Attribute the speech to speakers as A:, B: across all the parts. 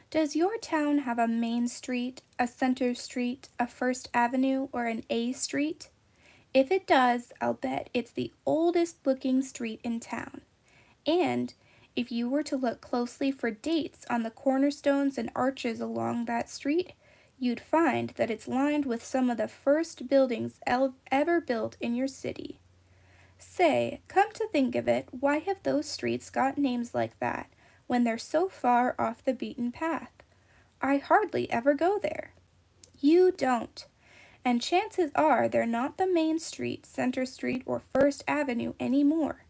A: Does your town have a main street, a center street, a First Avenue, or an A street? If it does, I'll bet it's the oldest looking street in town. And if you were to look closely for dates on the cornerstones and arches along that street, you'd find that it's lined with some of the first buildings ever built in your city. Say, come to think of it, why have those streets got names like that when they're so far off the beaten path? I hardly ever go there. You don't. And chances are they're not the main street, Center Street, or First Avenue anymore.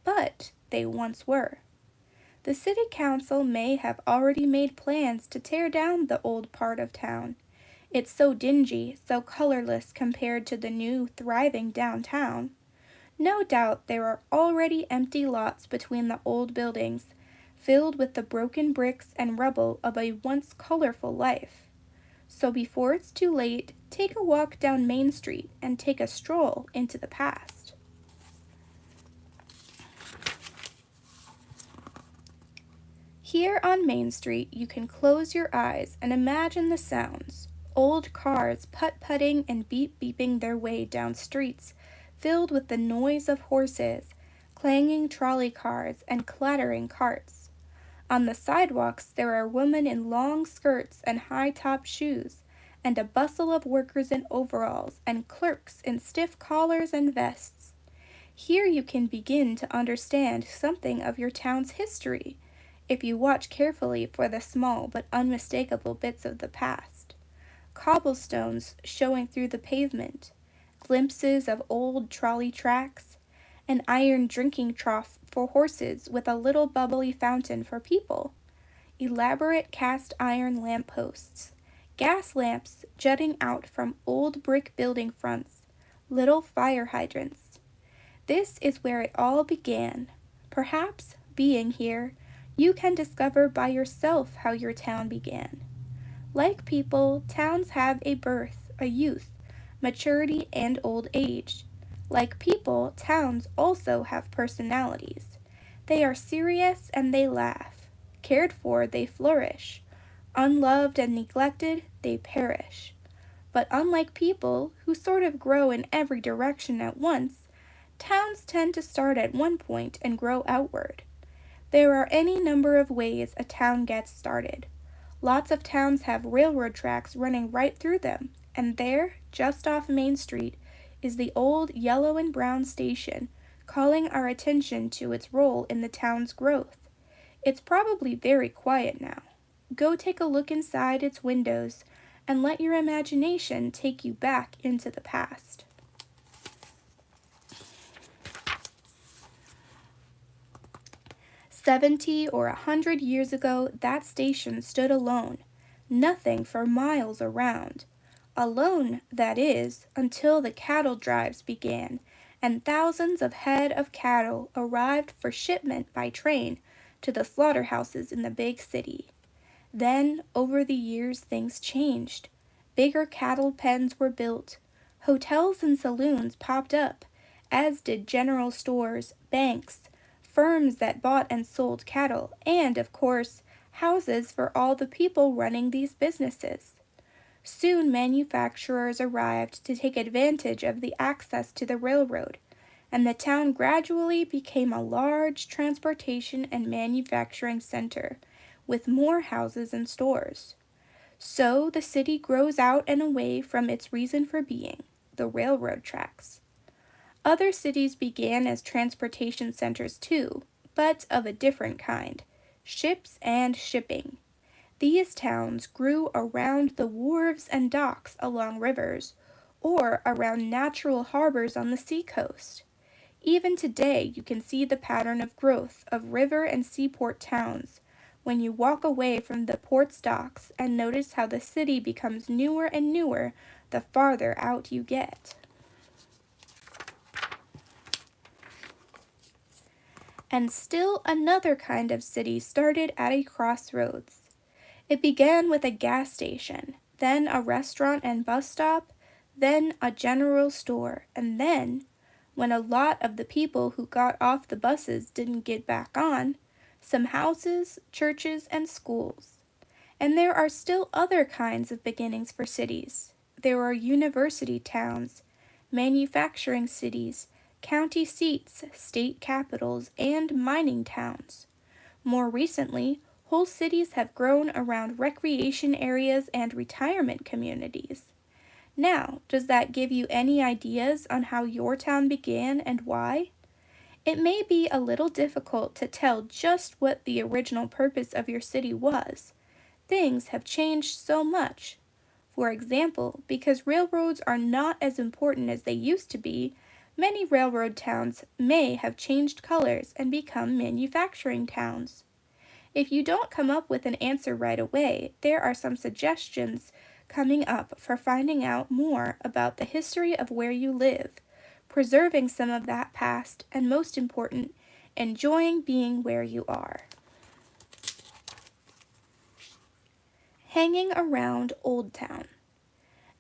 A: But they once were. The city council may have already made plans to tear down the old part of town. It's so dingy, so colorless compared to the new, thriving downtown. No doubt there are already empty lots between the old buildings, filled with the broken bricks and rubble of a once colorful life. So before it's too late, take a walk down Main Street and take a stroll into the past. Here on Main Street, you can close your eyes and imagine the sounds. Old cars putt-putting and beep-beeping their way down streets filled with the noise of horses, clanging trolley cars, and clattering carts. On the sidewalks there are women in long skirts and high-topped shoes, and a bustle of workers in overalls and clerks in stiff collars and vests. Here you can begin to understand something of your town's history, if you watch carefully for the small but unmistakable bits of the past. Cobblestones showing through the pavement, glimpses of old trolley tracks, an iron drinking trough for horses with a little bubbly fountain for people, elaborate cast iron lampposts, gas lamps jutting out from old brick building fronts, little fire hydrants. This is where it all began. Perhaps, being here, you can discover by yourself how your town began. Like people, towns have a birth, a youth, maturity, and old age. Like people, towns also have personalities. They are serious and they laugh. Cared for, they flourish. Unloved and neglected, they perish. But unlike people, who sort of grow in every direction at once, towns tend to start at one point and grow outward. There are any number of ways a town gets started. Lots of towns have railroad tracks running right through them, and there, just off Main Street, is the old yellow and brown station, calling our attention to its role in the town's growth. It's probably very quiet now. Go take a look inside its windows and let your imagination take you back into the past. $70 or $100 ago, that station stood alone, nothing for miles around. Alone, that is, until the cattle drives began, and thousands of head of cattle arrived for shipment by train to the slaughterhouses in the big city. Then, over the years, things changed. Bigger cattle pens were built. Hotels and saloons popped up, as did general stores, banks, firms that bought and sold cattle, and, of course, houses for all the people running these businesses. Soon manufacturers arrived to take advantage of the access to the railroad, and the town gradually became a large transportation and manufacturing center, with more houses and stores. So the city grows out and away from its reason for being, the railroad tracks. Other cities began as transportation centers too, but of a different kind, ships and shipping. These towns grew around the wharves and docks along rivers, or around natural harbors on the seacoast. Even today you can see the pattern of growth of river and seaport towns when you walk away from the port's docks and notice how the city becomes newer and newer the farther out you get. And still another kind of city started at a crossroads. It began with a gas station, then a restaurant and bus stop, then a general store, and then, when a lot of the people who got off the buses didn't get back on, some houses, churches, and schools. And there are still other kinds of beginnings for cities. There are university towns, manufacturing cities, county seats, state capitals, and mining towns. More recently, whole cities have grown around recreation areas and retirement communities. Now, does that give you any ideas on how your town began and why? It may be a little difficult to tell just what the original purpose of your city was. Things have changed so much. For example, because railroads are not as important as they used to be, many railroad towns may have changed colors and become manufacturing towns. If you don't come up with an answer right away, there are some suggestions coming up for finding out more about the history of where you live, preserving some of that past, and most important, enjoying being where you are. Hanging around Old Town.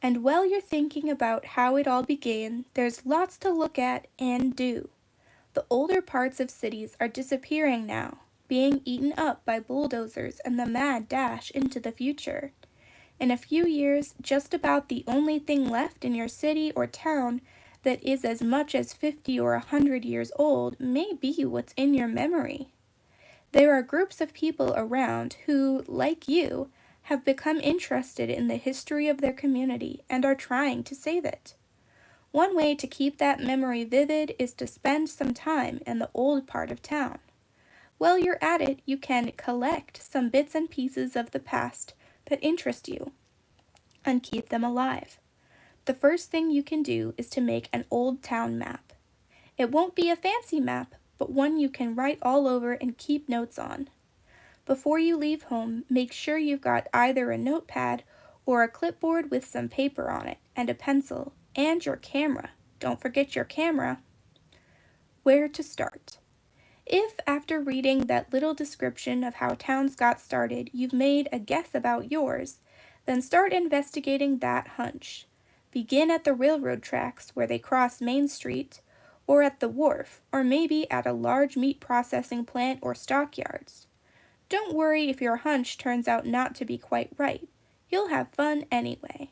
A: And while you're thinking about how it all began, there's lots to look at and do. The older parts of cities are disappearing now, being eaten up by bulldozers and the mad dash into the future. In a few years, just about the only thing left in your city or town that is as much as 50 or 100 years old may be what's in your memory. There are groups of people around who, like you, have become interested in the history of their community and are trying to save it. One way to keep that memory vivid is to spend some time in the old part of town. While you're at it, you can collect some bits and pieces of the past that interest you and keep them alive. The first thing you can do is to make an old town map. It won't be a fancy map, but one you can write all over and keep notes on. Before you leave home, make sure you've got either a notepad or a clipboard with some paper on it and a pencil, and your camera. Don't forget your camera. Where to start? If, after reading that little description of how towns got started, you've made a guess about yours, then start investigating that hunch. Begin at the railroad tracks where they cross Main Street, or at the wharf, or maybe at a large meat processing plant or stockyards. Don't worry if your hunch turns out not to be quite right. You'll have fun anyway.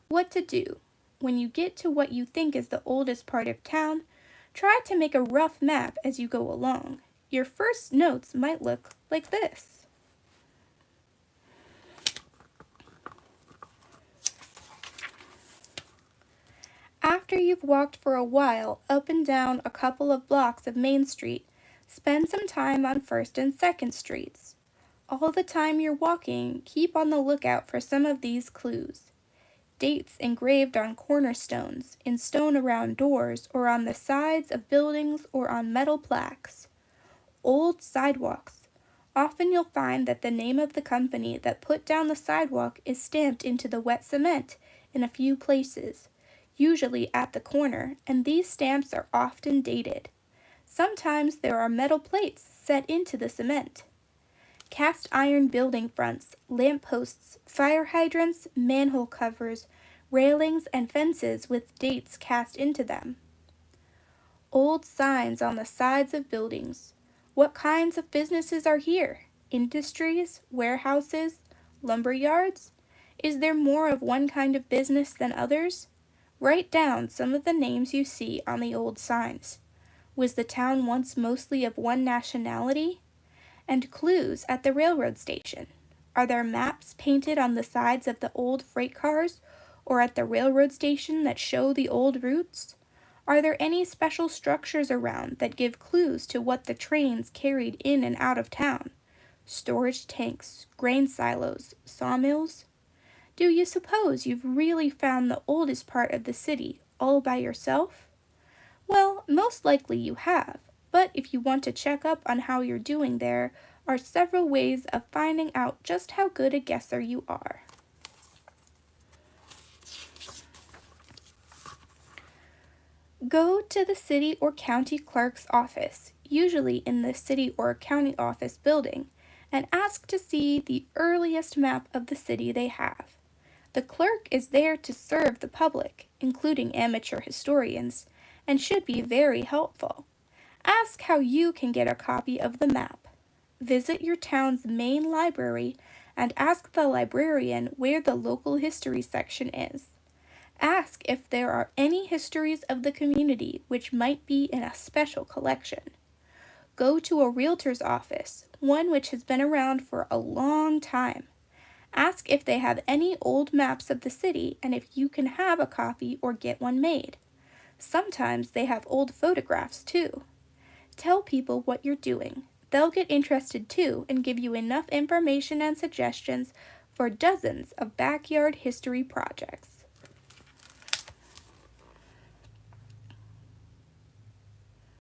A: What to do? When you get to what you think is the oldest part of town, try to make a rough map as you go along. Your first notes might look like this. After you've walked for a while up and down a couple of blocks of Main Street, spend some time on 1st and 2nd Streets. All the time you're walking, keep on the lookout for some of these clues. Dates engraved on cornerstones, in stone around doors, or on the sides of buildings or on metal plaques. Old sidewalks. Often you'll find that the name of the company that put down the sidewalk is stamped into the wet cement in a few places, usually at the corner, and these stamps are often dated. Sometimes there are metal plates set into the cement. Cast iron building fronts, lamp posts, fire hydrants, manhole covers, railings, and fences with dates cast into them. Old signs on the sides of buildings. What kinds of businesses are here? Industries, warehouses, lumber yards? Is there more of one kind of business than others? Write down some of the names you see on the old signs. Was the town once mostly of one nationality? And clues at the railroad station. Are there maps painted on the sides of the old freight cars or at the railroad station that show the old routes? Are there any special structures around that give clues to what the trains carried in and out of town? Storage tanks, grain silos, sawmills? Do you suppose you've really found the oldest part of the city all by yourself? Well, most likely you have, but if you want to check up on how you're doing, there are several ways of finding out just how good a guesser you are. Go to the city or county clerk's office, usually in the city or county office building, and ask to see the earliest map of the city they have. The clerk is there to serve the public, including amateur historians, and should be very helpful. Ask how you can get a copy of the map. Visit your town's main library and ask the librarian where the local history section is. Ask if there are any histories of the community which might be in a special collection. Go to a realtor's office, one which has been around for a long time. Ask if they have any old maps of the city and if you can have a copy or get one made. Sometimes they have old photographs too. Tell people what you're doing. They'll get interested too and give you enough information and suggestions for dozens of backyard history projects.